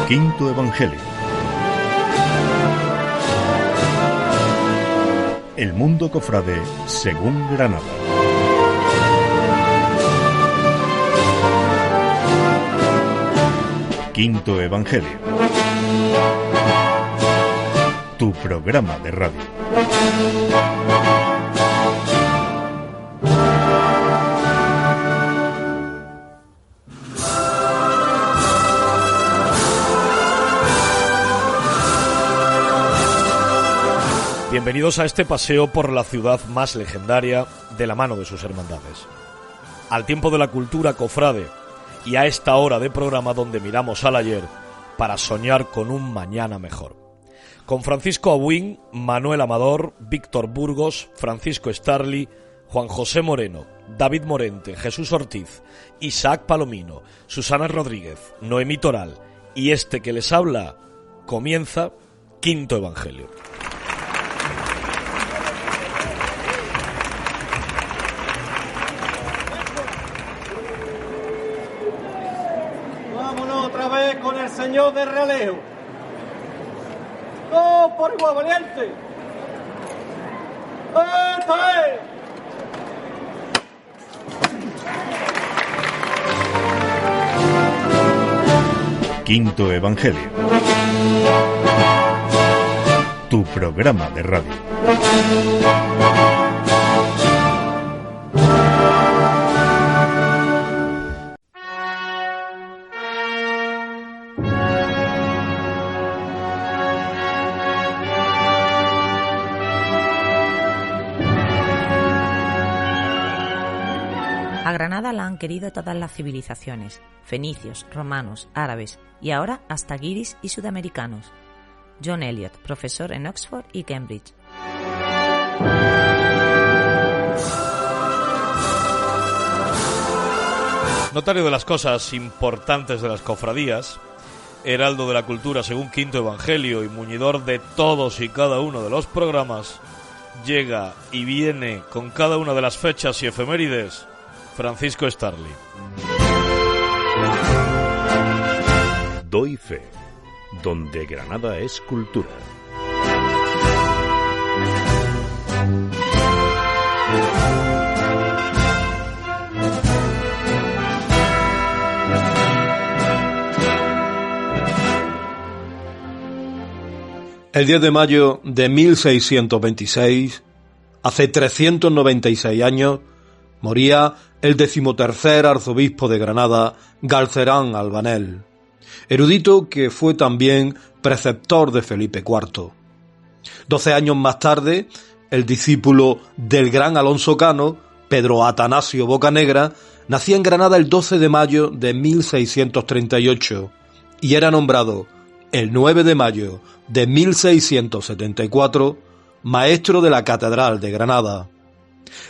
Quinto Evangelio. El mundo cofrade según Granada. Quinto Evangelio. Tu programa de radio. Bienvenidos a este paseo por la ciudad más legendaria de la mano de sus hermandades. Al tiempo de la cultura cofrade y a esta hora de programa donde miramos al ayer para soñar con un mañana mejor. Con Francisco Abuin, Manuel Amador, Víctor Burgos, Francisco Starli, Juan José Moreno, David Morente, Jesús Ortiz, Isaac Palomino, Susana Rodríguez, Noemí Toral y este que les habla, comienza Quinto Evangelio. Con el señor de Realejo. ¡No, por igual valiente! ¡Esta es! Quinto Evangelio. Tu programa de radio. A Granada la han querido todas las civilizaciones, fenicios, romanos, árabes y ahora hasta guiris y sudamericanos. John Eliot, profesor en Oxford y Cambridge. Notario de las cosas importantes de las cofradías, heraldo de la cultura según Quinto Evangelio y muñidor de todos y cada uno de los programas, llega y viene con cada una de las fechas y efemérides Francisco Starli. Doy fe, donde Granada es cultura. El 10 de mayo de 1626, hace 396 años, moría el 13º arzobispo de Granada, Galcerán Albanel, erudito que fue también preceptor de Felipe IV. 12 años más tarde, el discípulo del gran Alonso Cano, Pedro Atanasio Bocanegra, nacía en Granada el 12 de mayo de 1638 y era nombrado el 9 de mayo de 1674 maestro de la Catedral de Granada.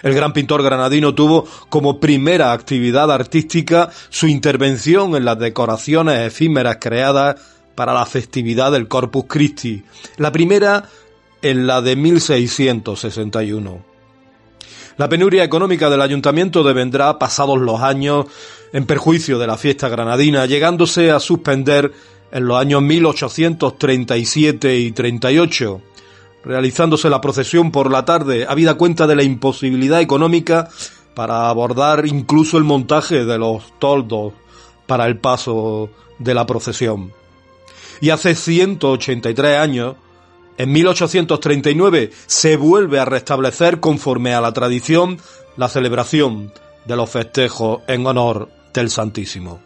El gran pintor granadino tuvo como primera actividad artística su intervención en las decoraciones efímeras creadas para la festividad del Corpus Christi, la primera en la de 1661. La penuria económica del ayuntamiento devendrá pasados los años en perjuicio de la fiesta granadina, llegándose a suspender en los años 1837 y 38, realizándose la procesión por la tarde, habida cuenta de la imposibilidad económica para abordar incluso el montaje de los toldos para el paso de la procesión. Y hace 183 años, en 1839, se vuelve a restablecer conforme a la tradición la celebración de los festejos en honor del Santísimo.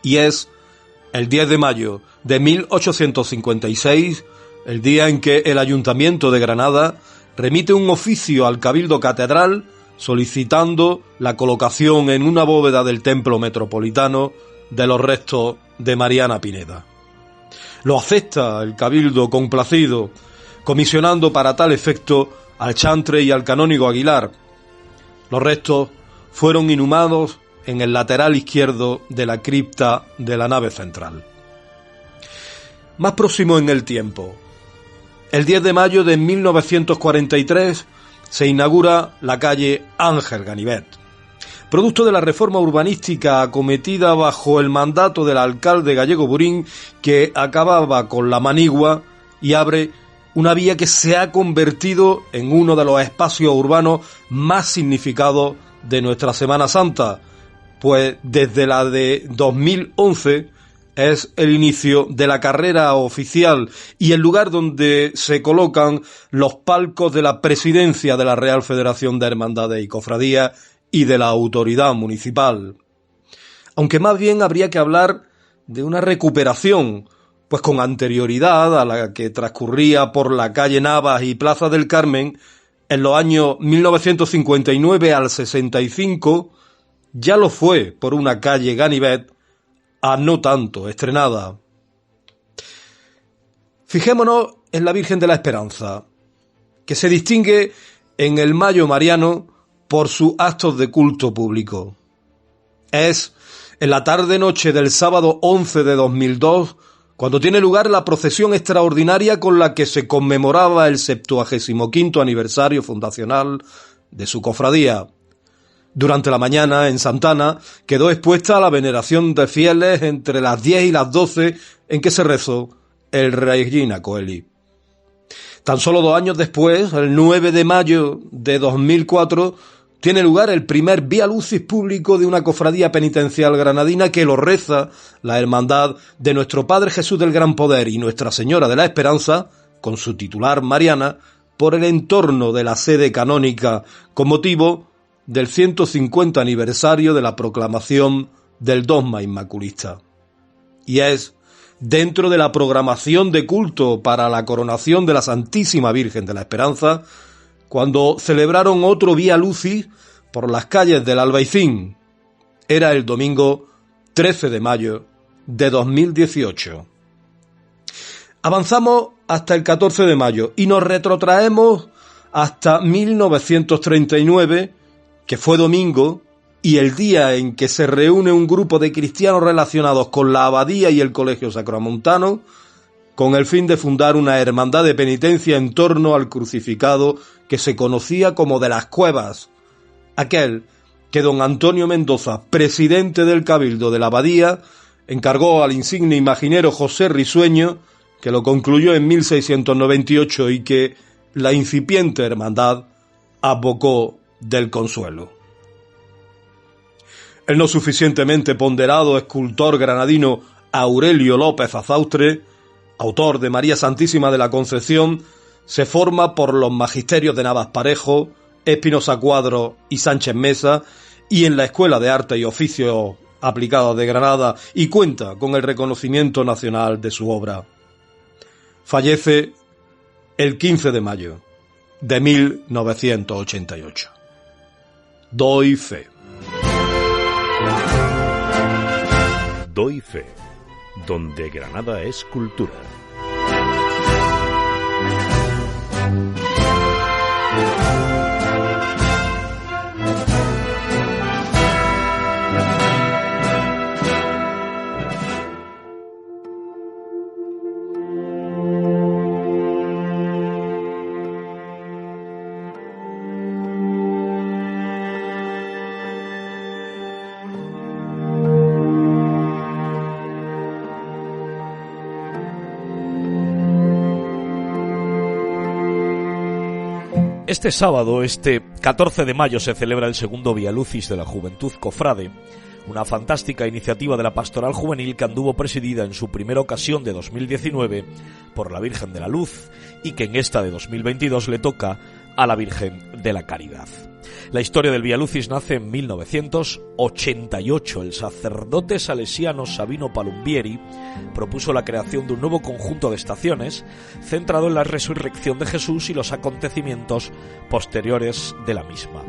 Y es el 10 de mayo de 1856 el día en que el Ayuntamiento de Granada remite un oficio al Cabildo Catedral solicitando la colocación en una bóveda del templo metropolitano de los restos de Mariana Pineda. Lo acepta el Cabildo complacido, comisionando para tal efecto al chantre y al canónigo Aguilar. Los restos fueron inhumados en el lateral izquierdo de la cripta de la nave central. Más próximo en el tiempo, el 10 de mayo de 1943 se inaugura la calle Ángel Ganivet, producto de la reforma urbanística acometida bajo el mandato del alcalde Gallego Burín, que acababa con la manigua y abre una vía que se ha convertido en uno de los espacios urbanos más significados de nuestra Semana Santa, pues desde la de 2011 es el inicio de la carrera oficial y el lugar donde se colocan los palcos de la presidencia de la Real Federación de Hermandades y Cofradías y de la autoridad municipal. Aunque más bien habría que hablar de una recuperación, pues con anterioridad a la que transcurría por la calle Navas y Plaza del Carmen, en los años 1959 al 65, ya lo fue por una calle Ganivet a no tanto estrenada. Fijémonos en la Virgen de la Esperanza, que se distingue en el Mayo Mariano por sus actos de culto público. Es en la tarde-noche del sábado 11 de 2002 cuando tiene lugar la procesión extraordinaria con la que se conmemoraba el 75º aniversario fundacional de su cofradía. Durante la mañana, en Santana, quedó expuesta a la veneración de fieles entre las 10 y las 12 en que se rezó el Regina Coeli. Tan solo 2 años después, el 9 de mayo de 2004, tiene lugar el primer Vía Lucis público de una cofradía penitencial granadina que lo reza la Hermandad de Nuestro Padre Jesús del Gran Poder y Nuestra Señora de la Esperanza, con su titular Mariana, por el entorno de la sede canónica, con motivo del 150 aniversario de la proclamación del dogma inmaculista. Y es dentro de la programación de culto para la coronación de la Santísima Virgen de la Esperanza cuando celebraron otro Vía Lucis por las calles del Albaicín. Era el domingo 13 de mayo de 2018. Avanzamos hasta el 14 de mayo y nos retrotraemos hasta 1939, que fue domingo, y el día en que se reúne un grupo de cristianos relacionados con la abadía y el colegio sacramontano, con el fin de fundar una hermandad de penitencia en torno al crucificado que se conocía como de las Cuevas, aquel que don Antonio Mendoza, presidente del Cabildo de la abadía, encargó al insigne imaginero José Risueño, que lo concluyó en 1698 y que la incipiente hermandad abocó del Consuelo. El no suficientemente ponderado escultor granadino Aurelio López Azaustre, autor de María Santísima de la Concepción, se forma por los magisterios de Navas Parejo, Espinosa Cuadro y Sánchez Mesa y en la Escuela de Arte y Oficios Aplicados de Granada y cuenta con el reconocimiento nacional de su obra. Fallece el 15 de mayo de 1988. Doy fe. Doy fe, donde Granada es cultura. Este sábado, 14 de mayo, se celebra el segundo Vía Lucis de la Juventud Cofrade, una fantástica iniciativa de la Pastoral Juvenil que anduvo presidida en su primera ocasión de 2019 por la Virgen de la Luz y que en esta de 2022 le toca a la Virgen de la Caridad. La historia del Vía Lucis nace en 1988. El sacerdote salesiano Sabino Palumbieri propuso la creación de un nuevo conjunto de estaciones centrado en la resurrección de Jesús y los acontecimientos posteriores de la misma.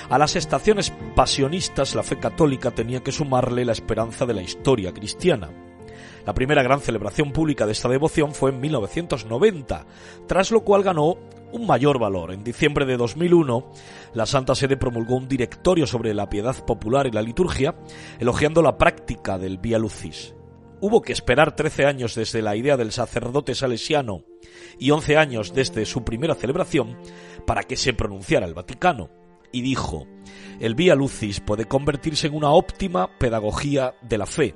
A las estaciones pasionistas, la fe católica tenía que sumarle la esperanza de la historia cristiana. La primera gran celebración pública de esta devoción fue en 1990, tras lo cual ganó un mayor valor. En diciembre de 2001, la Santa Sede promulgó un directorio sobre la piedad popular y la liturgia, elogiando la práctica del Vía Lucis. Hubo que esperar 13 años desde la idea del sacerdote salesiano y 11 años desde su primera celebración para que se pronunciara el Vaticano. y dijo: el Vía Lucis puede convertirse en una óptima pedagogía de la fe,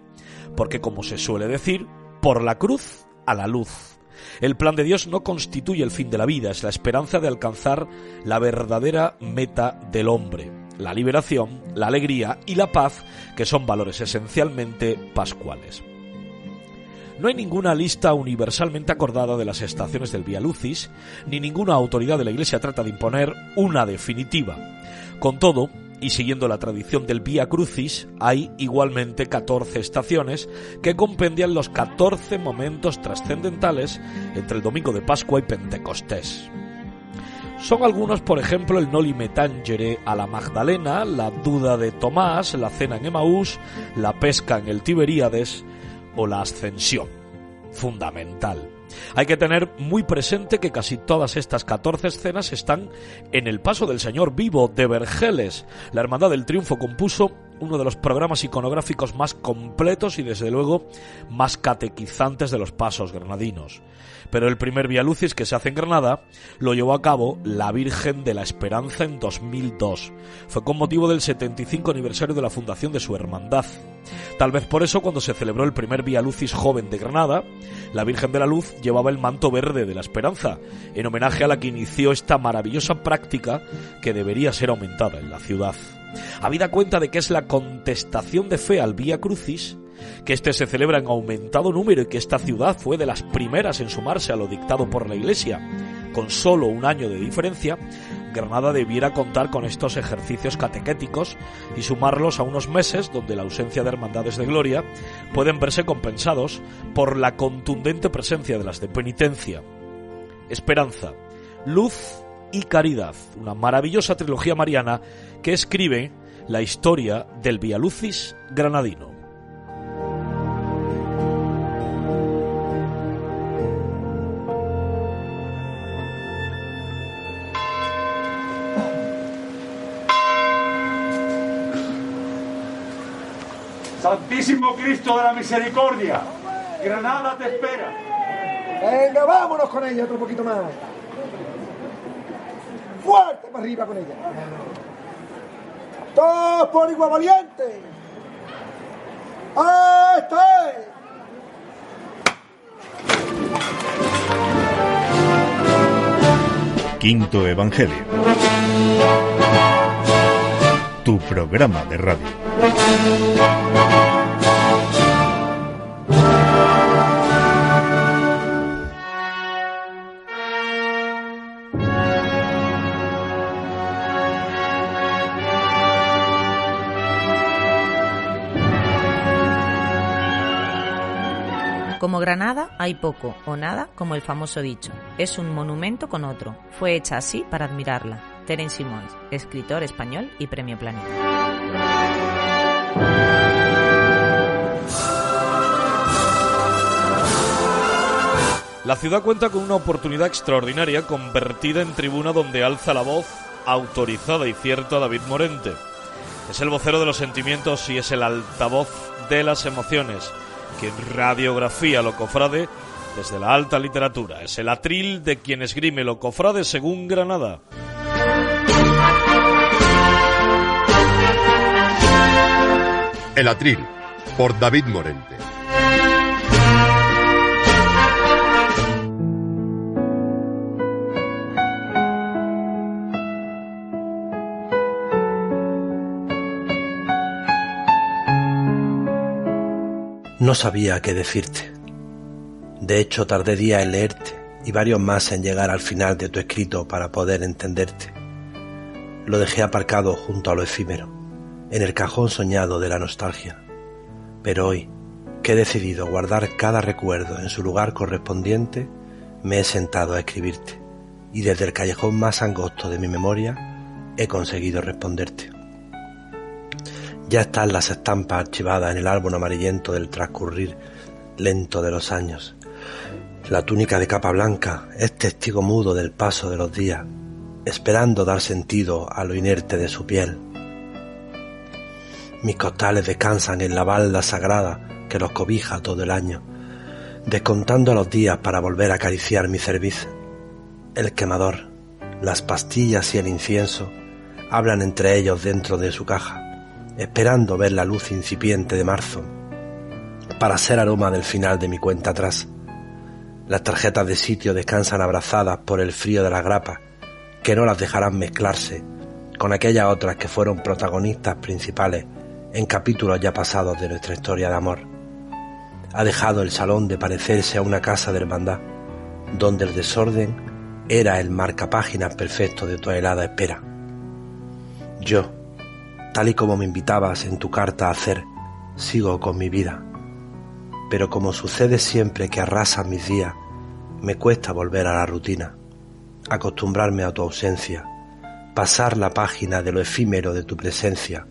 porque, como se suele decir, por la cruz a la luz. El plan de Dios no constituye el fin de la vida, es la esperanza de alcanzar la verdadera meta del hombre, la liberación, la alegría y la paz, que son valores esencialmente pascuales. No hay ninguna lista universalmente acordada de las estaciones del Vía Lucis, ni ninguna autoridad de la Iglesia trata de imponer una definitiva. Con todo, y siguiendo la tradición del Vía Crucis, hay igualmente 14 estaciones que compendian los 14 momentos trascendentales entre el domingo de Pascua y Pentecostés. Son algunos, por ejemplo, el Noli me tangere a la Magdalena, la duda de Tomás, la cena en Emaús, la pesca en el Tiberíades o la ascensión. Fundamental. Hay que tener muy presente que casi todas estas 14 escenas están en el Paso del Señor Vivo de Vergeles. La Hermandad del Triunfo compuso uno de los programas iconográficos más completos y, desde luego, más catequizantes de los pasos granadinos. Pero el primer Vía Lucis que se hace en Granada lo llevó a cabo la Virgen de la Esperanza en 2002. Fue con motivo del 75 aniversario de la fundación de su hermandad. Tal vez por eso, cuando se celebró el primer Vía Lucis joven de Granada, la Virgen de la Luz llevaba el manto verde de la Esperanza, en homenaje a la que inició esta maravillosa práctica que debería ser aumentada en la ciudad. Habida cuenta de que es la contestación de fe al Vía Crucis, que este se celebra en aumentado número y que esta ciudad fue de las primeras en sumarse a lo dictado por la Iglesia, con solo un año de diferencia, Granada debiera contar con estos ejercicios catequéticos y sumarlos a unos meses donde la ausencia de hermandades de gloria pueden verse compensados por la contundente presencia de las de penitencia. Esperanza, luz y caridad, una maravillosa trilogía mariana que escribe la historia del Vía Lucis granadino. Santísimo Cristo de la Misericordia, Granada te espera. Venga, vámonos con ella otro poquito más. Fuerte para arriba con ella. Todos por igual valiente. ¡Esto es! Quinto Evangelio. Tu programa de radio. Como Granada hay poco o nada, como el famoso dicho. Es un monumento con otro. Fue hecha así para admirarla. Terence Simons, escritor español y Premio Planeta. La ciudad cuenta con una oportunidad extraordinaria convertida en tribuna donde alza la voz autorizada y cierta David Morente. Es el vocero de los sentimientos y es el altavoz de las emociones, quien radiografía lo cofrade desde la alta literatura. Es el atril de quien esgrime lo cofrade según Granada. El atril, por David Morente. No sabía qué decirte. De hecho, tardé días en leerte y varios más en llegar al final de tu escrito para poder entenderte. Lo dejé aparcado junto a lo efímero, en el cajón soñado de la nostalgia. Pero hoy, que he decidido guardar cada recuerdo en su lugar correspondiente, me he sentado a escribirte y desde el callejón más angosto de mi memoria he conseguido responderte. Ya están las estampas archivadas en el árbol amarillento del transcurrir lento de los años. La túnica de capa blanca es testigo mudo del paso de los días, esperando dar sentido a lo inerte de su piel. Mis costales descansan en la balda sagrada que los cobija todo el año, descontando los días para volver a acariciar mi cerviz. El quemador, las pastillas y el incienso hablan entre ellos dentro de su caja, esperando ver la luz incipiente de marzo para ser aroma del final de mi cuenta atrás. Las tarjetas de sitio descansan abrazadas por el frío de las grapas, que no las dejarán mezclarse con aquellas otras que fueron protagonistas principales en capítulos ya pasados de nuestra historia de amor. Ha dejado el salón de parecerse a una casa de hermandad, donde el desorden era el marcapáginas perfecto de tu helada espera. Yo, tal y como me invitabas en tu carta a hacer, sigo con mi vida. Pero como sucede siempre que arrasan mis días, me cuesta volver a la rutina, acostumbrarme a tu ausencia, pasar la página de lo efímero de tu presencia,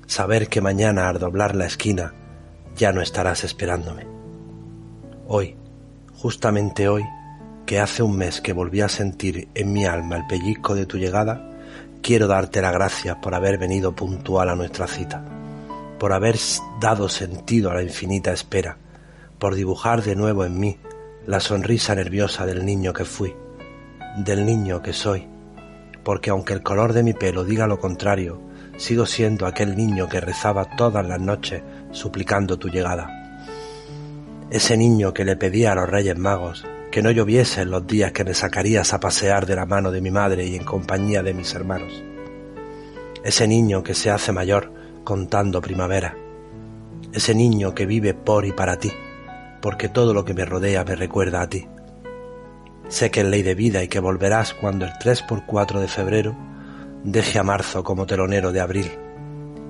saber que mañana al doblar la esquina ya no estarás esperándome. Hoy, justamente hoy, que hace un mes que volví a sentir en mi alma el pellizco de tu llegada, quiero darte las gracias por haber venido puntual a nuestra cita, por haber dado sentido a la infinita espera, por dibujar de nuevo en mí la sonrisa nerviosa del niño que fui, del niño que soy, porque aunque el color de mi pelo diga lo contrario, sigo siendo aquel niño que rezaba todas las noches suplicando tu llegada. Ese niño que le pedía a los Reyes Magos que no lloviese en los días que me sacarías a pasear de la mano de mi madre y en compañía de mis hermanos. Ese niño que se hace mayor contando primavera. Ese niño que vive por y para ti, porque todo lo que me rodea me recuerda a ti. Sé que es ley de vida y que volverás cuando el 3x4 de febrero deje a marzo como telonero de abril,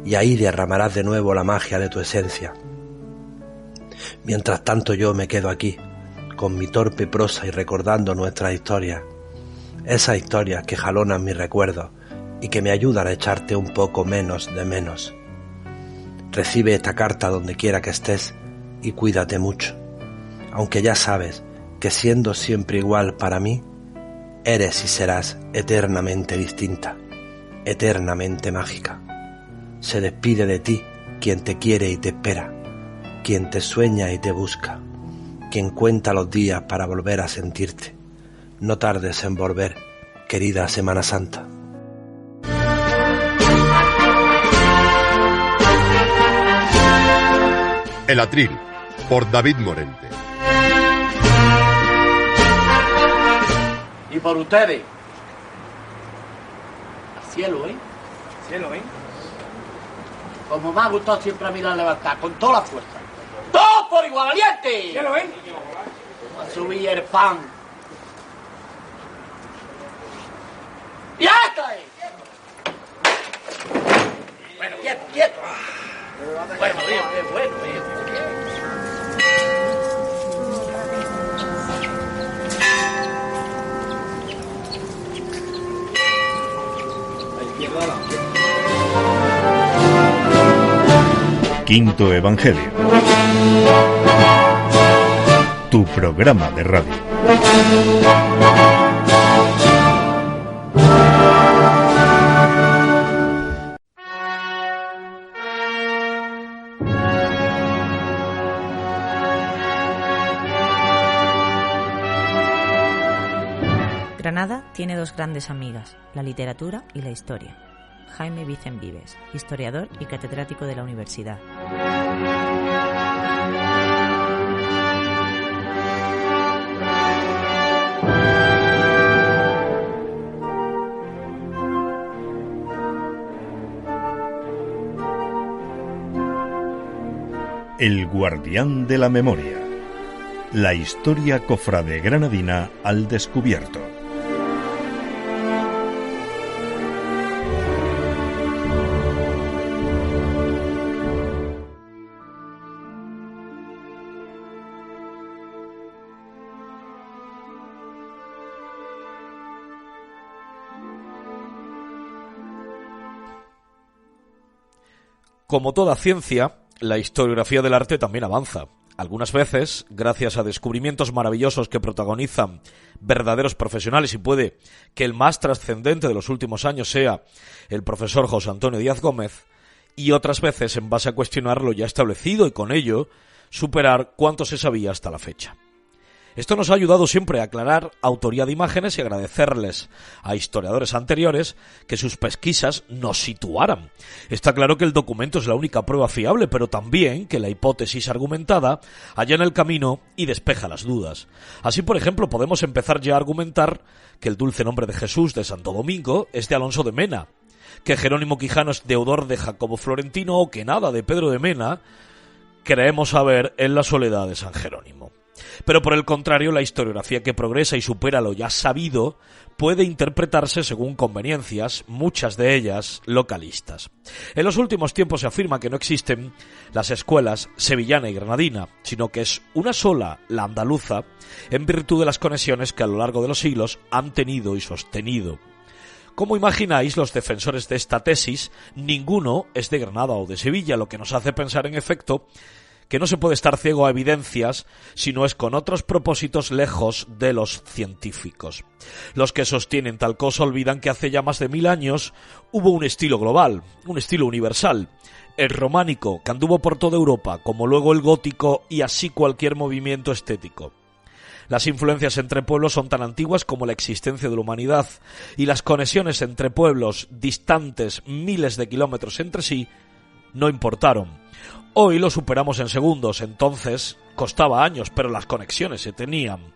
y ahí derramarás de nuevo la magia de tu esencia. Mientras tanto yo me quedo aquí, con mi torpe prosa y recordando nuestras historias, esas historias que jalonan mis recuerdos y que me ayudan a echarte un poco menos de menos. Recibe esta carta donde quiera que estés y cuídate mucho, aunque ya sabes que siendo siempre igual para mí, eres y serás eternamente distinta, eternamente mágica. Se despide de ti quien te quiere y te espera, quien te sueña y te busca, quien cuenta los días para volver a sentirte. No tardes en volver, querida Semana Santa. El Atril, por David Morente. Y por ustedes. Al cielo, ¿eh? Cielo, ¿eh? Como me ha gustado siempre a mí la levantar, con toda la fuerza. ¡Todos por igual, valiente! Cielo, ¿eh? A subir el pan. ¡Ya está! Bueno, quieto, quieto. Bueno, bien, bueno, bien. Quinto Evangelio. Tu programa de radio. Granada tiene dos grandes amigas, la literatura y la historia. Jaime Vicent Vives, historiador y catedrático de la universidad. El guardián de la memoria. La historia cofrade granadina al descubierto. Como toda ciencia, la historiografía del arte también avanza. Algunas veces, gracias a descubrimientos maravillosos que protagonizan verdaderos profesionales, y puede que el más trascendente de los últimos años sea el profesor José Antonio Díaz Gómez, y otras veces en base a cuestionar lo ya establecido y con ello superar cuánto se sabía hasta la fecha. Esto nos ha ayudado siempre a aclarar autoría de imágenes y agradecerles a historiadores anteriores que sus pesquisas nos situaran. Está claro que el documento es la única prueba fiable, pero también que la hipótesis argumentada allana el camino y despeja las dudas. Así, por ejemplo, podemos empezar ya a argumentar que el dulce nombre de Jesús de Santo Domingo es de Alonso de Mena, que Jerónimo Quijano es deudor de Jacobo Florentino o que nada de Pedro de Mena creemos saber en la soledad de San Jerónimo. Pero por el contrario, la historiografía que progresa y supera lo ya sabido puede interpretarse según conveniencias, muchas de ellas localistas. En los últimos tiempos se afirma que no existen las escuelas sevillana y granadina, sino que es una sola, la andaluza, en virtud de las conexiones que a lo largo de los siglos han tenido y sostenido. Como imagináis, los defensores de esta tesis, ninguno es de Granada o de Sevilla, lo que nos hace pensar en efecto que no se puede estar ciego a evidencias si no es con otros propósitos lejos de los científicos. Los que sostienen tal cosa olvidan que hace ya más de 1000 años hubo un estilo global, un estilo universal, el románico, que anduvo por toda Europa, como luego el gótico y así cualquier movimiento estético. Las influencias entre pueblos son tan antiguas como la existencia de la humanidad, y las conexiones entre pueblos distantes miles de kilómetros entre sí no importaron. Hoy lo superamos en segundos, entonces costaba años, pero las conexiones se tenían.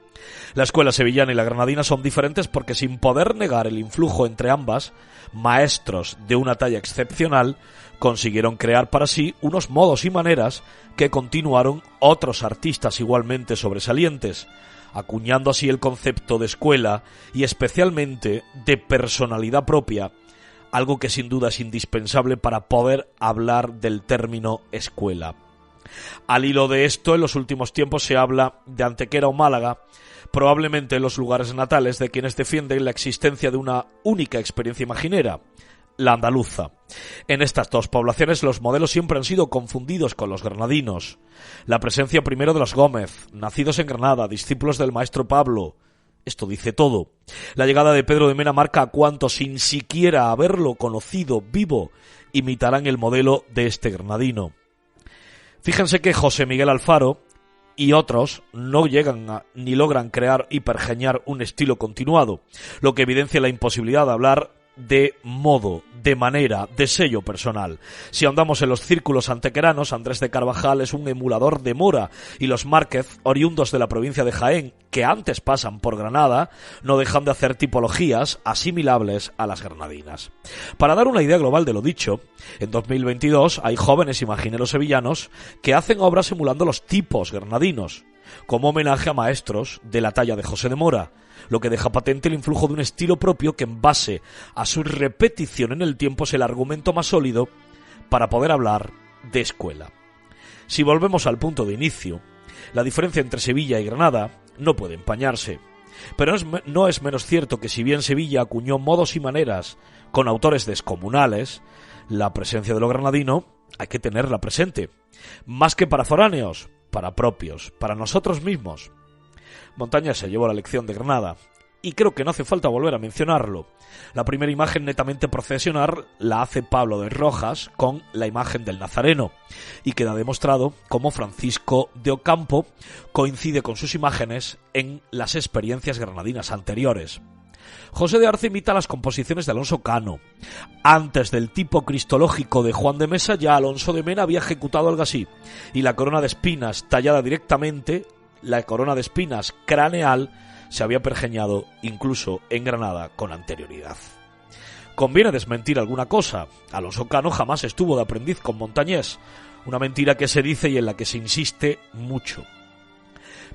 La escuela sevillana y la granadina son diferentes porque, sin poder negar el influjo entre ambas, maestros de una talla excepcional consiguieron crear para sí unos modos y maneras que continuaron otros artistas igualmente sobresalientes, acuñando así el concepto de escuela y especialmente de personalidad propia, algo que sin duda es indispensable para poder hablar del término escuela. Al hilo de esto, en los últimos tiempos se habla de Antequera o Málaga, probablemente en los lugares natales de quienes defienden la existencia de una única experiencia imaginera, la andaluza. En estas dos poblaciones los modelos siempre han sido confundidos con los granadinos. La presencia primero de los Gómez, nacidos en Granada, discípulos del maestro Pablo. Esto dice todo. La llegada de Pedro de Mena marca a cuantos, sin siquiera haberlo conocido vivo, imitarán el modelo de este granadino. Fíjense que José Miguel Alfaro y otros no llegan ni logran crear y pergeñar un estilo continuado, lo que evidencia la imposibilidad de hablar de modo, de manera, de sello personal. Si andamos en los círculos antequeranos, Andrés de Carvajal es un emulador de Mora, y los Márquez, oriundos de la provincia de Jaén, que antes pasan por Granada, no dejan de hacer tipologías asimilables a las granadinas. Para dar una idea global de lo dicho, en 2022 hay jóvenes imagineros sevillanos que hacen obras emulando los tipos granadinos, como homenaje a maestros de la talla de José de Mora, lo que deja patente el influjo de un estilo propio que, en base a su repetición en el tiempo, es el argumento más sólido para poder hablar de escuela. Si volvemos al punto de inicio, la diferencia entre Sevilla y Granada no puede empañarse, pero no es menos cierto que, si bien Sevilla acuñó modos y maneras con autores descomunales, la presencia de lo granadino hay que tenerla presente, más que para foráneos, para propios, para nosotros mismos. Montañés se llevó la lección de Granada, y creo que no hace falta volver a mencionarlo. La primera imagen netamente procesional la hace Pablo de Rojas con la imagen del Nazareno, y queda demostrado cómo Francisco de Ocampo coincide con sus imágenes en las experiencias granadinas anteriores. José de Arce imita las composiciones de Alonso Cano. Antes del tipo cristológico de Juan de Mesa, ya Alonso de Mena había ejecutado algo así, y la corona de espinas tallada directamente, la corona de espinas craneal, se había pergeñado incluso en Granada con anterioridad. Conviene desmentir alguna cosa. Alonso Cano jamás estuvo de aprendiz con Montañés, una mentira que se dice y en la que se insiste mucho.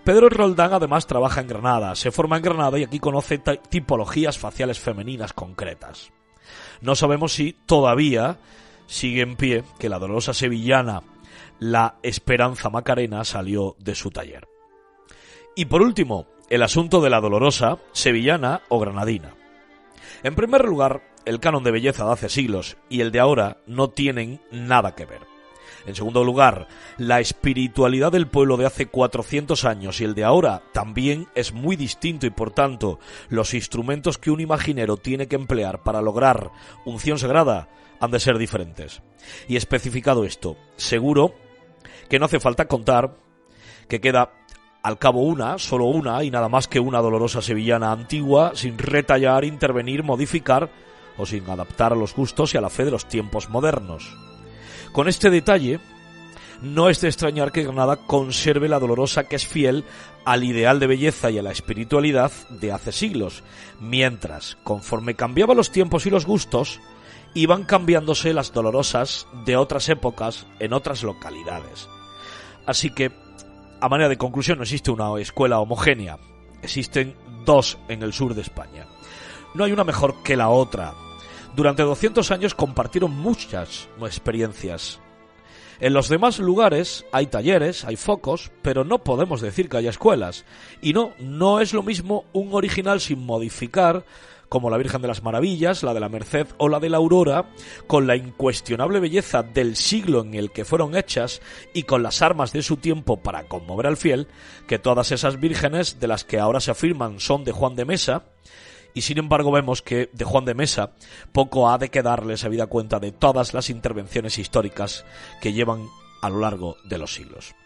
Pedro Roldán además trabaja en Granada, se forma en Granada y aquí conoce tipologías faciales femeninas concretas. No sabemos si todavía sigue en pie que la dolorosa sevillana, la Esperanza Macarena, salió de su taller. Y por último, el asunto de la dolorosa, sevillana o granadina. En primer lugar, el canon de belleza de hace siglos y el de ahora no tienen nada que ver. En segundo lugar, la espiritualidad del pueblo de hace 400 años y el de ahora también es muy distinto, y por tanto los instrumentos que un imaginero tiene que emplear para lograr unción sagrada han de ser diferentes. Y especificado esto, seguro que no hace falta contar que queda Al cabo solo una, y nada más que una dolorosa sevillana antigua, sin retallar, intervenir, modificar o sin adaptar a los gustos y a la fe de los tiempos modernos. Con este detalle, no es de extrañar que Granada conserve la dolorosa que es fiel al ideal de belleza y a la espiritualidad de hace siglos, mientras, conforme cambiaban los tiempos y los gustos, iban cambiándose las dolorosas de otras épocas en otras localidades. Así que, a manera de conclusión, no existe una escuela homogénea, existen dos en el sur de España. No hay una mejor que la otra. Durante 200 años compartieron muchas experiencias. En los demás lugares hay talleres, hay focos, pero no podemos decir que haya escuelas. Y no es lo mismo un original sin modificar, como la Virgen de las Maravillas, la de la Merced o la de la Aurora, con la incuestionable belleza del siglo en el que fueron hechas y con las armas de su tiempo para conmover al fiel, que todas esas vírgenes de las que ahora se afirman son de Juan de Mesa. Y sin embargo vemos que de Juan de Mesa poco ha de quedarles habida cuenta de todas las intervenciones históricas que llevan a lo largo de los siglos.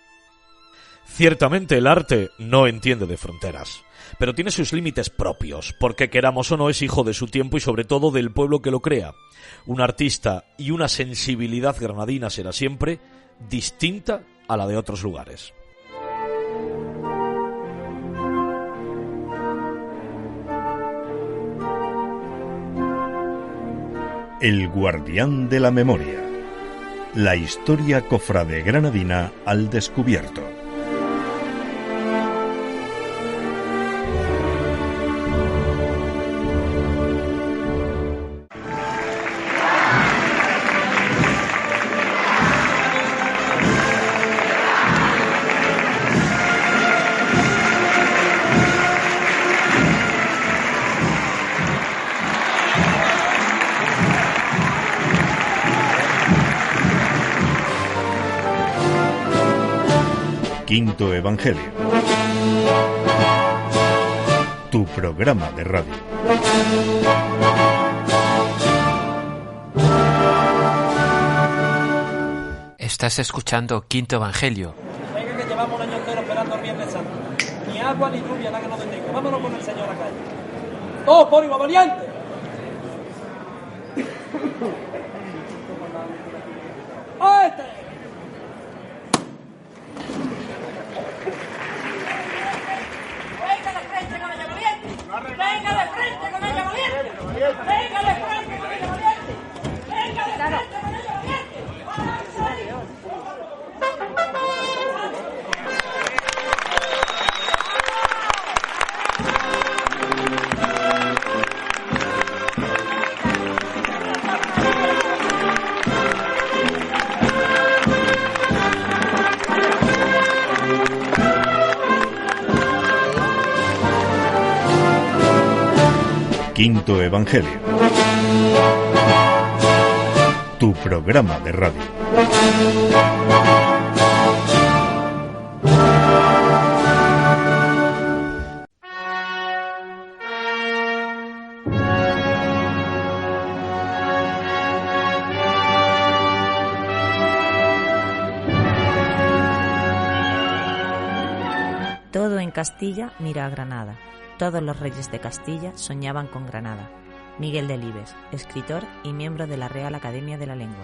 Ciertamente el arte no entiende de fronteras, pero tiene sus límites propios, porque queramos o no es hijo de su tiempo y sobre todo del pueblo que lo crea. Un artista y una sensibilidad granadina será siempre distinta a la de otros lugares. El guardián de la memoria. La historia cofrade granadina al descubierto. Quinto Evangelio. Tu programa de radio. Estás escuchando Quinto Evangelio. Venga, que llevamos un año entero esperando el Viernes Santo. Ni agua ni lluvia, nada que nos detenga. Vámonos con el Señor a la calle. ¡Oh, por igual valiente! ¡Oh, este! ¡Venga de frente con ella valiente! ¡Venga de frente con ella valiente! ¡Venga de frente con ella valiente! Quinto Evangelio. Tu programa de radio. Todo en Castilla mira a Granada. Todos los reyes de Castilla soñaban con Granada. Miguel Delibes, escritor y miembro de la Real Academia de la Lengua.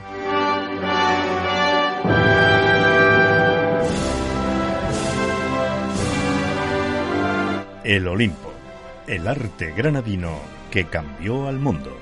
El Olimpo, el arte granadino que cambió al mundo.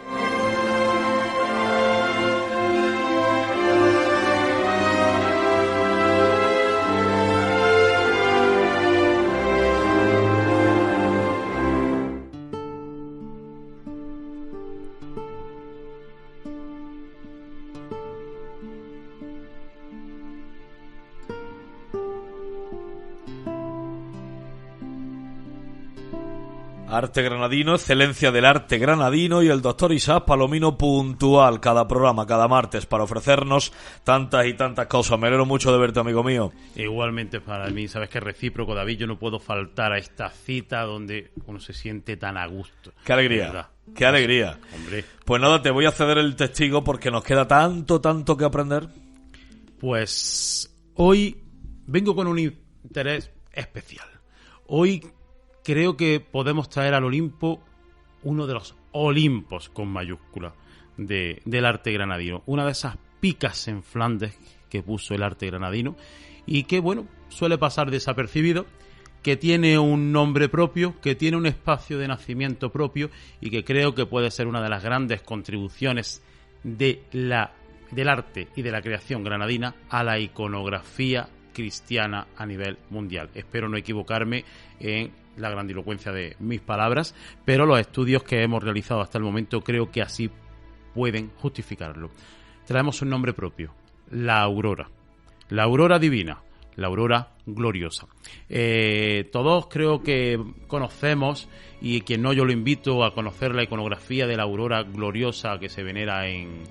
Arte granadino, excelencia del arte granadino y el doctor Isaac Palomino puntual cada programa, cada martes, para ofrecernos tantas y tantas cosas. Me alegro mucho de verte, amigo mío. Igualmente para mí, sabes que es recíproco, David, yo no puedo faltar a esta cita donde uno se siente tan a gusto. ¡Qué alegría! ¡Qué alegría! Hombre. Pues nada, te voy a ceder el testigo porque nos queda tanto que aprender. Pues hoy vengo con un interés especial. Hoy creo que podemos traer al Olimpo uno de los Olimpos con mayúscula del arte granadino, una de esas picas en Flandes que puso el arte granadino y que, bueno, suele pasar desapercibido, que tiene un nombre propio, que tiene un espacio de nacimiento propio y que creo que puede ser una de las grandes contribuciones del arte y de la creación granadina a la iconografía cristiana a nivel mundial. Espero no equivocarme en la grandilocuencia de mis palabras, pero los estudios que hemos realizado hasta el momento creo que así pueden justificarlo. Traemos un nombre propio, la aurora divina, la aurora gloriosa. Todos creo que conocemos, y quien no, yo lo invito a conocer la iconografía de la aurora gloriosa que se venera en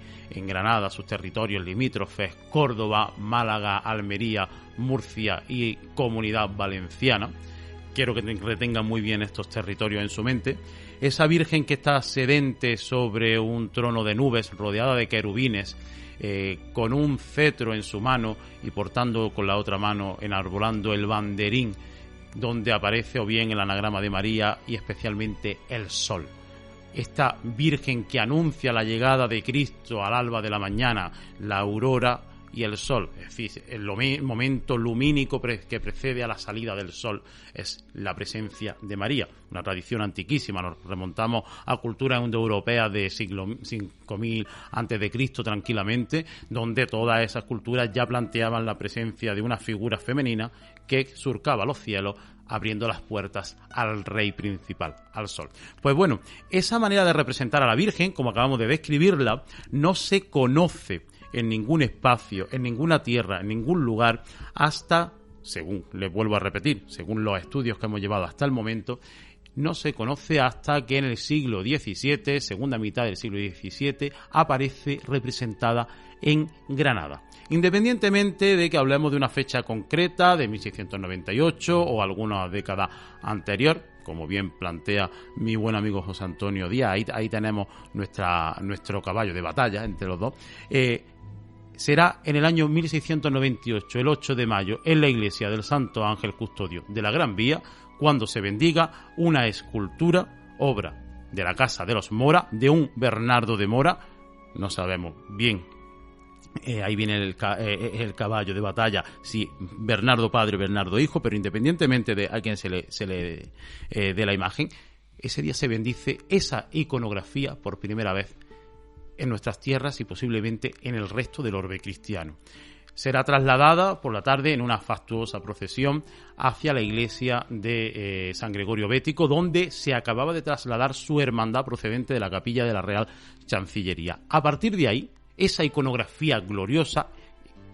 Granada, sus territorios limítrofes, Córdoba, Málaga, Almería, Murcia y Comunidad Valenciana. Quiero que retengan muy bien estos territorios en su mente. Esa Virgen que está sedente sobre un trono de nubes, rodeada de querubines, con un cetro en su mano y portando con la otra mano, enarbolando el banderín, donde aparece o bien el anagrama de María y especialmente el sol. Esta Virgen que anuncia la llegada de Cristo al alba de la mañana, la aurora y el sol, es decir, el momento lumínico que precede a la salida del sol, es la presencia de María, una tradición antiquísima. Nos remontamos a culturas indoeuropeas de siglo 5000 antes de Cristo tranquilamente, donde todas esas culturas ya planteaban la presencia de una figura femenina que surcaba los cielos, abriendo las puertas al rey principal, al sol. Pues bueno, esa manera de representar a la Virgen, como acabamos de describirla, no se conoce en ningún espacio, en ninguna tierra, en ningún lugar, hasta, según les vuelvo a repetir, según los estudios que hemos llevado hasta el momento, no se conoce hasta que en el siglo XVII, segunda mitad del siglo XVII, aparece representada en Granada. Independientemente de que hablemos de una fecha concreta, de 1698 o alguna década anterior, como bien plantea mi buen amigo José Antonio Díaz, ahí tenemos nuestro caballo de batalla entre los dos. Será en el año 1698, el 8 de mayo, en la iglesia del Santo Ángel Custodio de la Gran Vía, cuando se bendiga una escultura, obra de la Casa de los Mora, de un Bernardo de Mora. No sabemos bien, ahí viene el caballo de batalla, si Bernardo padre o Bernardo hijo, pero independientemente de a quien se le dé la imagen, ese día se bendice esa iconografía por primera vez en nuestras tierras y posiblemente en el resto del orbe cristiano. Será trasladada por la tarde en una fastuosa procesión hacia la iglesia de San Gregorio Bético, donde se acababa de trasladar su hermandad procedente de la capilla de la Real Chancillería. A partir de ahí, esa iconografía gloriosa,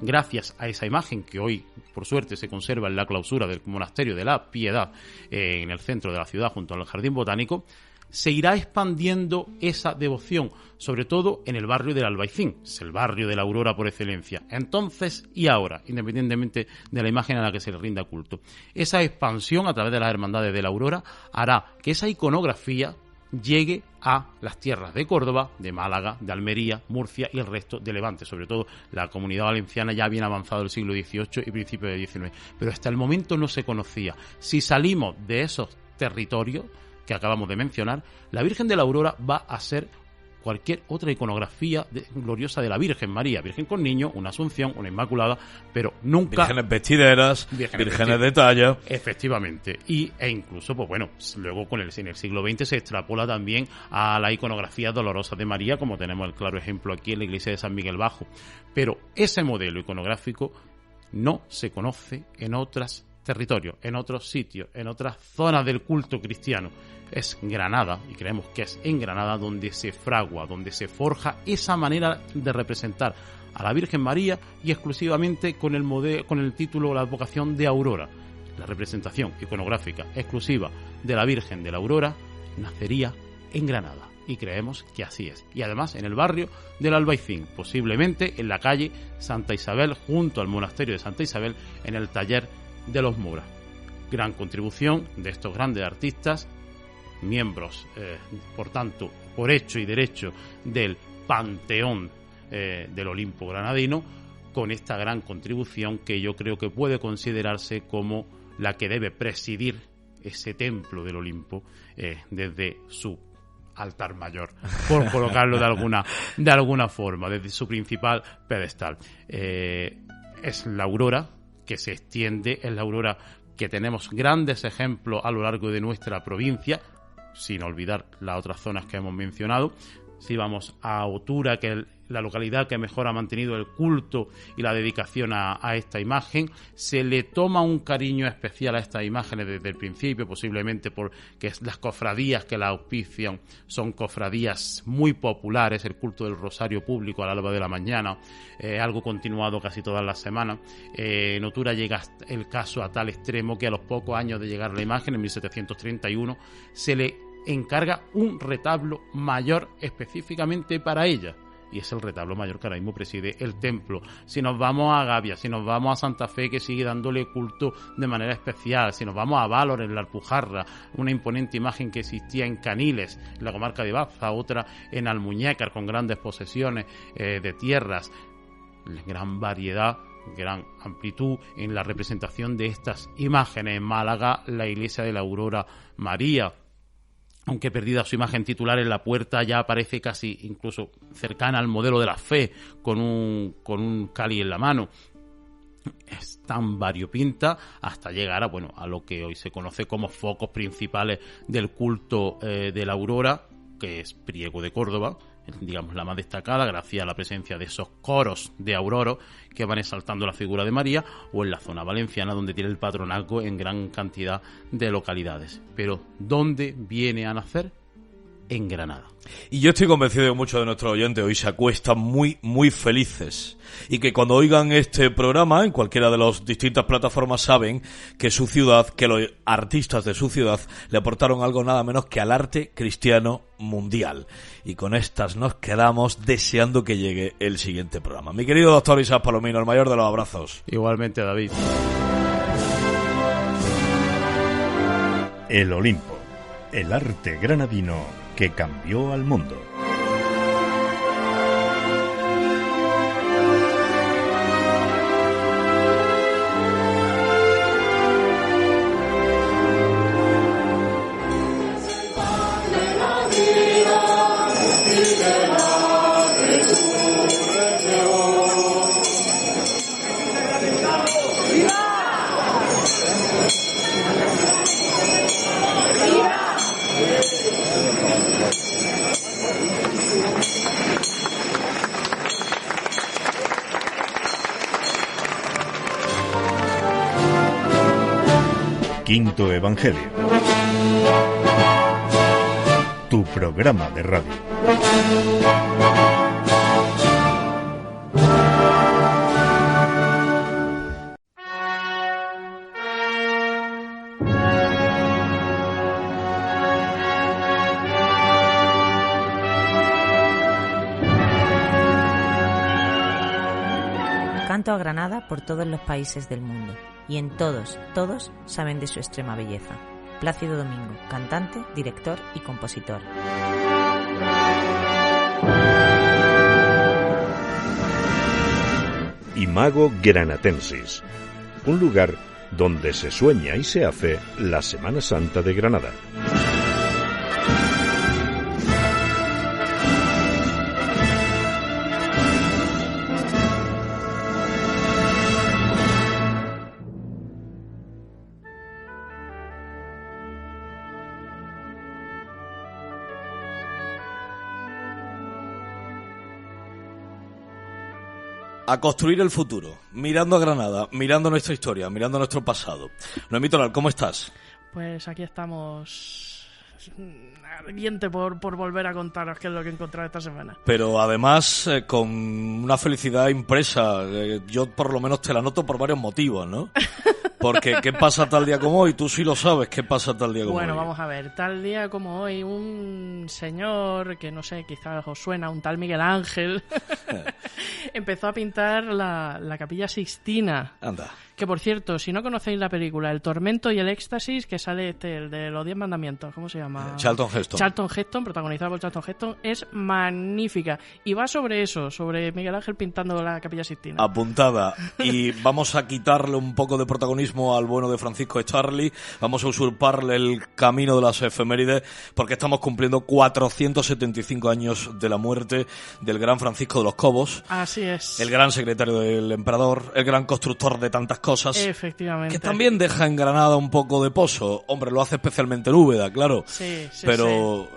gracias a esa imagen que hoy, por suerte, se conserva en la clausura del Monasterio de la Piedad, en el centro de la ciudad, junto al Jardín Botánico, se irá expandiendo esa devoción, sobre todo en el barrio del Albaicín, es el barrio de la aurora por excelencia, entonces y ahora, independientemente de la imagen a la que se le rinda culto. Esa expansión a través de las hermandades de la aurora hará que esa iconografía llegue a las tierras de Córdoba, de Málaga, de Almería, Murcia y el resto de Levante, sobre todo la Comunidad Valenciana ya bien avanzado del siglo XVIII y principios del XIX, pero hasta el momento no se conocía. Si salimos de esos territorios que acabamos de mencionar, la Virgen de la Aurora va a ser cualquier otra iconografía gloriosa de la Virgen María, Virgen con niño, una Asunción, una Inmaculada, pero nunca... Vírgenes vestideras, vírgenes de talla... Efectivamente, e incluso, pues bueno, luego en el siglo XX se extrapola también a la iconografía dolorosa de María, como tenemos el claro ejemplo aquí en la iglesia de San Miguel Bajo, pero ese modelo iconográfico no se conoce en otros territorios, en otros sitios, en otras zonas del culto cristiano. Es Granada, y creemos que es en Granada donde se fragua, donde se forja esa manera de representar a la Virgen María y exclusivamente con el título, la advocación de Aurora. La representación iconográfica exclusiva de la Virgen de la Aurora nacería en Granada, y creemos que así es. Y además en el barrio del Albaicín, posiblemente en la calle Santa Isabel, junto al monasterio de Santa Isabel, en el taller de los Mora. Gran contribución de estos grandes artistas, miembros, por tanto, por hecho y derecho del panteón del Olimpo granadino, con esta gran contribución que yo creo que puede considerarse como la que debe presidir ese templo del Olimpo desde su altar mayor, por colocarlo de alguna forma, desde su principal pedestal. Es la aurora que se extiende, es la aurora que tenemos grandes ejemplos a lo largo de nuestra provincia, sin olvidar las otras zonas que hemos mencionado. Si vamos a Otura, que es la localidad que mejor ha mantenido el culto y la dedicación a esta imagen, se le toma un cariño especial a estas imágenes desde el principio, posiblemente porque las cofradías que la auspician son cofradías muy populares, el culto del rosario público al alba de la mañana, algo continuado casi todas las semanas. En Otura llega el caso a tal extremo que a los pocos años de llegar la imagen, en 1731, se le encarga un retablo mayor específicamente para ella, y es el retablo mayor que ahora mismo preside el templo. Si nos vamos a Gavia, si nos vamos a Santa Fe, que sigue dándole culto de manera especial, si nos vamos a Valor, en la Alpujarra, una imponente imagen que existía en Caniles, en la comarca de Baza, otra en Almuñécar, con grandes posesiones de tierras, gran variedad, gran amplitud en la representación de estas imágenes. En Málaga, la iglesia de la Aurora María, aunque perdida su imagen titular en la puerta, ya aparece casi incluso cercana al modelo de la fe, con un cáliz en la mano. Es tan variopinta hasta llegar a lo que hoy se conoce como focos principales del culto de la aurora, que es Priego de Córdoba, digamos la más destacada, gracias a la presencia de esos coros de auroros que van exaltando la figura de María, o en la zona valenciana, donde tiene el patronazgo en gran cantidad de localidades. Pero ¿dónde viene a nacer? En Granada. Y yo estoy convencido de que muchos de nuestros oyentes hoy se acuestan muy, muy felices, y que cuando oigan este programa en cualquiera de las distintas plataformas saben que su ciudad, que los artistas de su ciudad le aportaron algo nada menos que al arte cristiano mundial. Y con estas nos quedamos deseando que llegue el siguiente programa. Mi querido doctor Isaac Palomino, el mayor de los abrazos. Igualmente, David. El Olimpo, el arte granadino que cambió al mundo. Quinto Evangelio. Tu programa de radio. Canto a Granada por todos los países del mundo. Y en todos saben de su extrema belleza. Plácido Domingo, cantante, director y compositor. Imago Granatensis, un lugar donde se sueña y se hace la Semana Santa de Granada. A construir el futuro, mirando a Granada, mirando nuestra historia, mirando nuestro pasado. Noemí Toral, ¿cómo estás? Pues aquí estamos, ardiente por volver a contaros qué es lo que he encontrado esta semana. Pero además con una felicidad impresa. Yo por lo menos te la noto por varios motivos, ¿no? Porque ¿qué pasa tal día como hoy? Tú sí lo sabes, ¿qué pasa tal día como hoy? Bueno, vamos a ver, tal día como hoy, un señor que no sé, quizás os suena, un tal Miguel Ángel, empezó a pintar la Capilla Sixtina. Anda. Que por cierto, si no conocéis la película El Tormento y el Éxtasis, que sale el de los 10 mandamientos, ¿cómo se llama? Charlton Heston. Charlton Heston, protagonizada por Charlton Heston, es magnífica. Y va sobre eso, sobre Miguel Ángel pintando la Capilla Sixtina. Apuntada. Y vamos a quitarle un poco de protagonismo al bueno de Francisco Echarli. Vamos a usurparle el camino de las efemérides, porque estamos cumpliendo 475 años de la muerte del gran Francisco de los Cobos. Así es. El gran secretario del emperador, el gran constructor de tantas cosas. Efectivamente. Que también deja en Granada un poco de pozo. Hombre, lo hace especialmente en Úbeda, claro. Sí, pero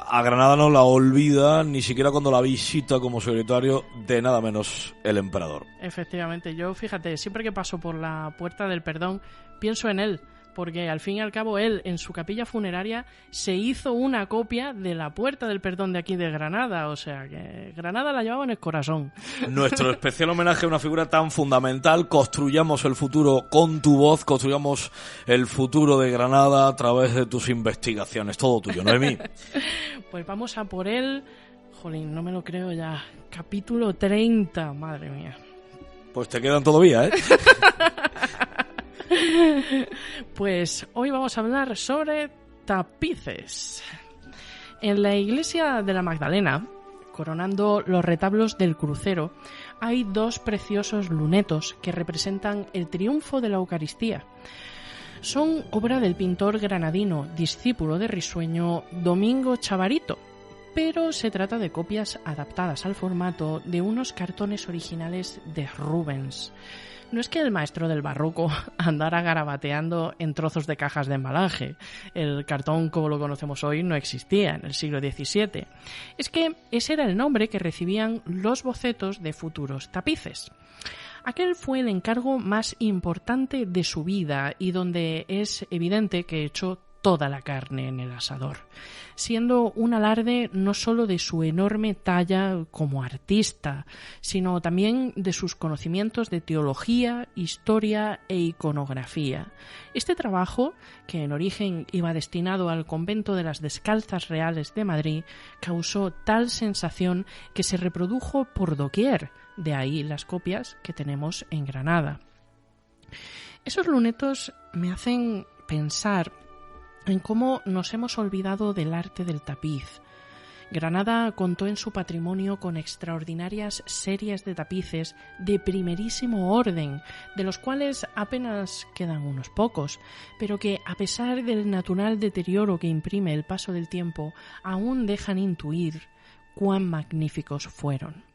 a Granada no la olvida ni siquiera cuando la visita como secretario de nada menos el emperador. Efectivamente. Yo, fíjate, siempre que paso por la Puerta del Perdón, pienso en él. Porque al fin y al cabo él, en su capilla funeraria, se hizo una copia de la Puerta del Perdón de aquí de Granada. O sea, que Granada la llevaba en el corazón. Nuestro especial homenaje a una figura tan fundamental. Construyamos el futuro con tu voz, construyamos el futuro de Granada a través de tus investigaciones. Todo tuyo, Noemí. Pues vamos a por él. Jolín, no me lo creo ya. Capítulo 30, madre mía. Pues te quedan todavía, ¿eh? Pues hoy vamos a hablar sobre tapices. En la iglesia de la Magdalena, coronando los retablos del crucero, hay dos preciosos lunetos que representan el triunfo de la Eucaristía. Son obra del pintor granadino, discípulo de Risueño, Domingo Chavarito, pero se trata de copias adaptadas al formato de unos cartones originales de Rubens. No es que el maestro del barroco andara garabateando en trozos de cajas de embalaje. El cartón como lo conocemos hoy no existía en el siglo XVII. Es que ese era el nombre que recibían los bocetos de futuros tapices. Aquel fue el encargo más importante de su vida y donde es evidente que echó toda la carne en el asador, siendo un alarde no solo de su enorme talla como artista, sino también de sus conocimientos de teología, historia e iconografía. Este trabajo, que en origen iba destinado al convento de las Descalzas Reales de Madrid, causó tal sensación que se reprodujo por doquier, de ahí las copias que tenemos en Granada. Esos lunetos me hacen pensar en cómo nos hemos olvidado del arte del tapiz. Granada contó en su patrimonio con extraordinarias series de tapices de primerísimo orden, de los cuales apenas quedan unos pocos, pero que, a pesar del natural deterioro que imprime el paso del tiempo, aún dejan intuir cuán magníficos fueron.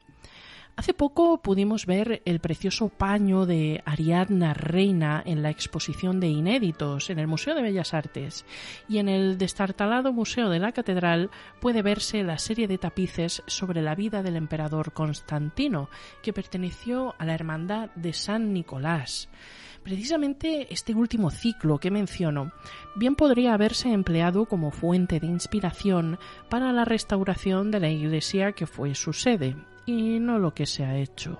Hace poco pudimos ver el precioso paño de Ariadna Reina en la exposición de inéditos en el Museo de Bellas Artes, y en el destartalado Museo de la Catedral puede verse la serie de tapices sobre la vida del emperador Constantino, que perteneció a la Hermandad de San Nicolás. Precisamente este último ciclo que menciono bien podría haberse empleado como fuente de inspiración para la restauración de la iglesia que fue su sede, y no lo que se ha hecho.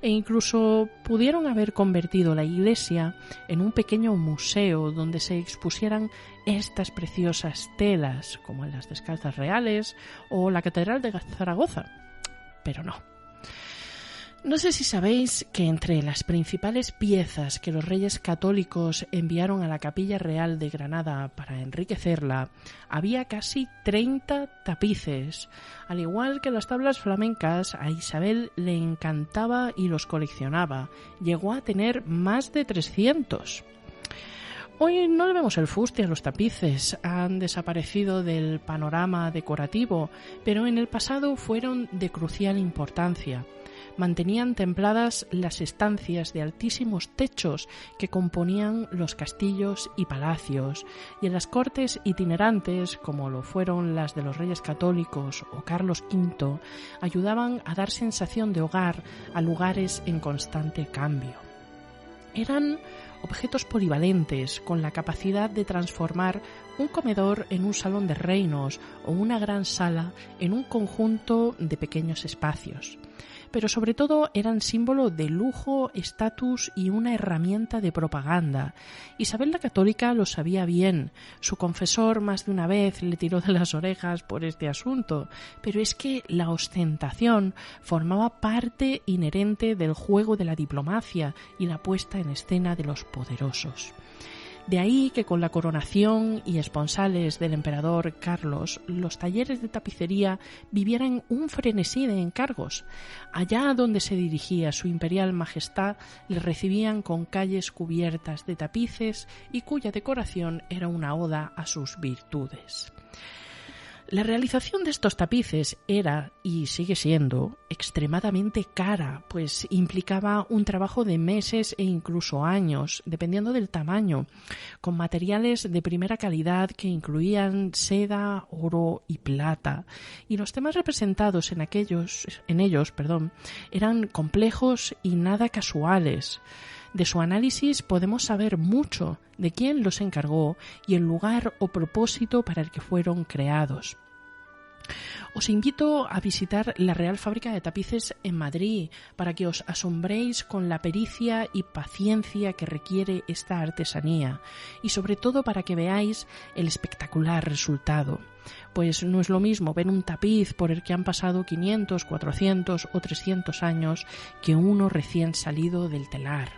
E incluso pudieron haber convertido la iglesia en un pequeño museo donde se expusieran estas preciosas telas, como en las Descalzas Reales o la Catedral de Zaragoza. Pero no. No sé si sabéis que entre las principales piezas que los reyes católicos enviaron a la Capilla Real de Granada para enriquecerla, había casi 30 tapices. Al igual que las tablas flamencas, a Isabel le encantaba y los coleccionaba. Llegó a tener más de 300. Hoy no le vemos el fuste a los tapices, han desaparecido del panorama decorativo, pero en el pasado fueron de crucial importancia. Mantenían templadas las estancias de altísimos techos que componían los castillos y palacios, y en las cortes itinerantes, como lo fueron las de los Reyes Católicos o Carlos V, ayudaban a dar sensación de hogar a lugares en constante cambio. Eran objetos polivalentes con la capacidad de transformar un comedor en un salón de reinos o una gran sala en un conjunto de pequeños espacios. pero sobre todo eran símbolo de lujo, estatus y una herramienta de propaganda. Isabel la Católica lo sabía bien. Su confesor más de una vez le tiró de las orejas por este asunto, pero es que la ostentación formaba parte inherente del juego de la diplomacia y la puesta en escena de los poderosos. De ahí que con la coronación y esponsales del emperador Carlos, los talleres de tapicería vivieran un frenesí de encargos. Allá donde se dirigía su imperial majestad, le recibían con calles cubiertas de tapices y cuya decoración era una oda a sus virtudes. La realización de estos tapices era, y sigue siendo, extremadamente cara, pues implicaba un trabajo de meses e incluso años, dependiendo del tamaño, con materiales de primera calidad que incluían seda, oro y plata. Y los temas representados en ellos, eran complejos y nada casuales. De su análisis podemos saber mucho de quién los encargó y el lugar o propósito para el que fueron creados. Os invito a visitar la Real Fábrica de Tapices en Madrid para que os asombréis con la pericia y paciencia que requiere esta artesanía y sobre todo para que veáis el espectacular resultado. Pues no es lo mismo ver un tapiz por el que han pasado 500, 400 o 300 años que uno recién salido del telar.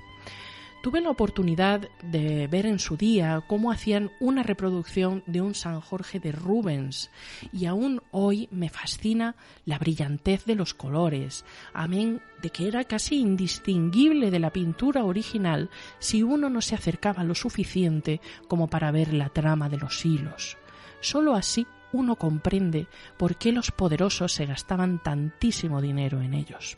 Tuve la oportunidad de ver en su día cómo hacían una reproducción de un San Jorge de Rubens y aún hoy me fascina la brillantez de los colores, amén de que era casi indistinguible de la pintura original si uno no se acercaba lo suficiente como para ver la trama de los hilos. Solo así uno comprende por qué los poderosos se gastaban tantísimo dinero en ellos.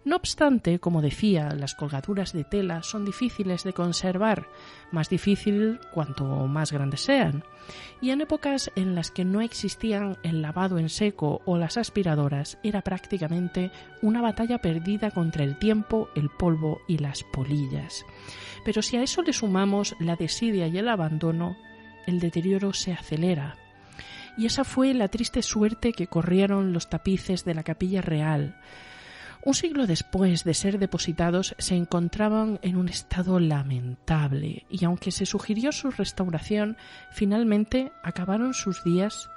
No obstante, como decía, las colgaduras de tela son difíciles de conservar, más difícil cuanto más grandes sean, y en épocas en las que no existían el lavado en seco o las aspiradoras era prácticamente una batalla perdida contra el tiempo, el polvo y las polillas. Pero si a eso le sumamos la desidia y el abandono, el deterioro se acelera. Y esa fue la triste suerte que corrieron los tapices de la Capilla Real. Un siglo después de ser depositados se encontraban en un estado lamentable y aunque se sugirió su restauración, finalmente acabaron sus días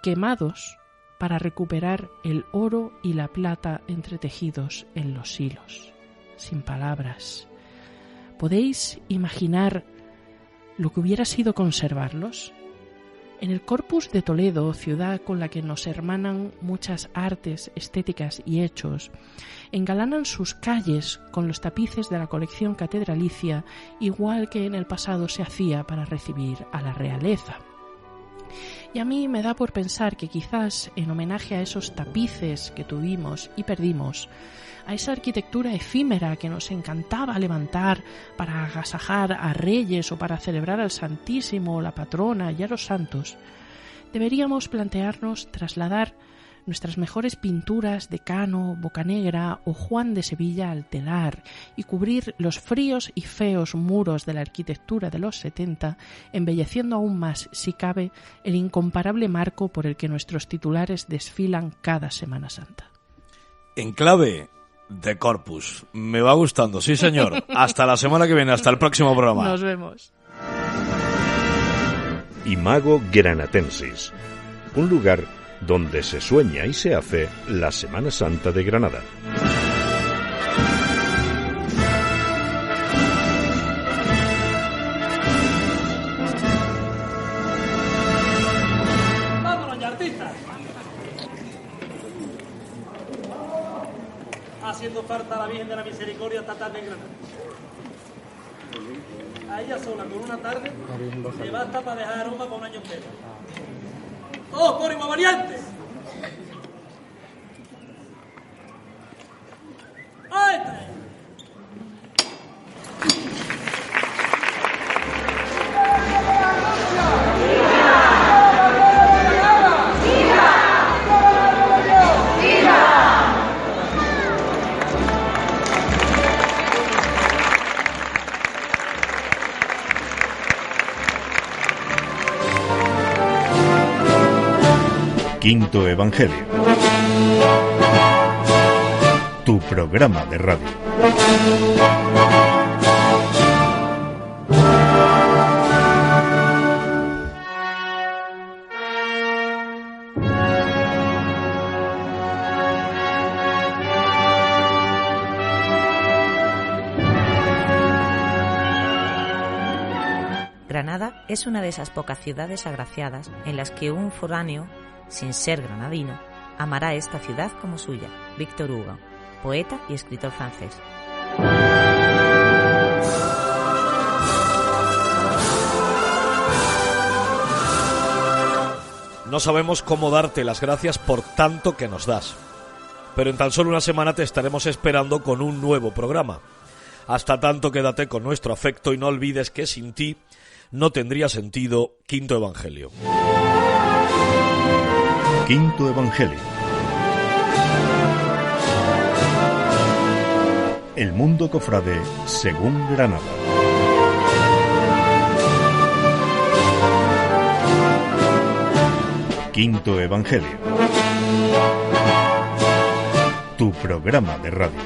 quemados para recuperar el oro y la plata entretejidos en los hilos. Sin palabras. ¿Podéis imaginar lo que hubiera sido conservarlos? En el Corpus de Toledo, ciudad con la que nos hermanan muchas artes, estéticas y hechos, engalanan sus calles con los tapices de la colección catedralicia, igual que en el pasado se hacía para recibir a la realeza. Y a mí me da por pensar que quizás en homenaje a esos tapices que tuvimos y perdimos, a esa arquitectura efímera que nos encantaba levantar para agasajar a reyes o para celebrar al Santísimo, la patrona y a los santos, deberíamos plantearnos trasladar nuestras mejores pinturas de Cano, Bocanegra o Juan de Sevilla al telar y cubrir los fríos y feos muros de la arquitectura de los 70, embelleciendo aún más, si cabe, el incomparable marco por el que nuestros titulares desfilan cada Semana Santa. En clave de Corpus. Me va gustando, sí señor. Hasta la semana que viene, hasta el próximo programa. Nos vemos. Imago Granatensis, un lugar donde se sueña y se hace la Semana Santa de Granada. ¡Vámonos ya, artistas! Haciendo falta a la Virgen de la Misericordia esta tarde en Granada. A ella sola, con una tarde, le basta para dejar aroma para un año entero. ¡Todos por igual variantes! ¡Ahí está! Quinto Evangelio. tu programa de radio. Granada es una de esas pocas ciudades agraciadas en las que un foráneo, sin ser granadino, amará esta ciudad como suya. Victor Hugo, poeta y escritor francés. No sabemos cómo darte las gracias por tanto que nos das, pero en tan solo una semana te estaremos esperando con un nuevo programa. Hasta tanto, quédate con nuestro afecto y no olvides que sin ti no tendría sentido Quinto Evangelio. Quinto Evangelio. El mundo cofrade según Granada. Quinto Evangelio. Tu programa de radio.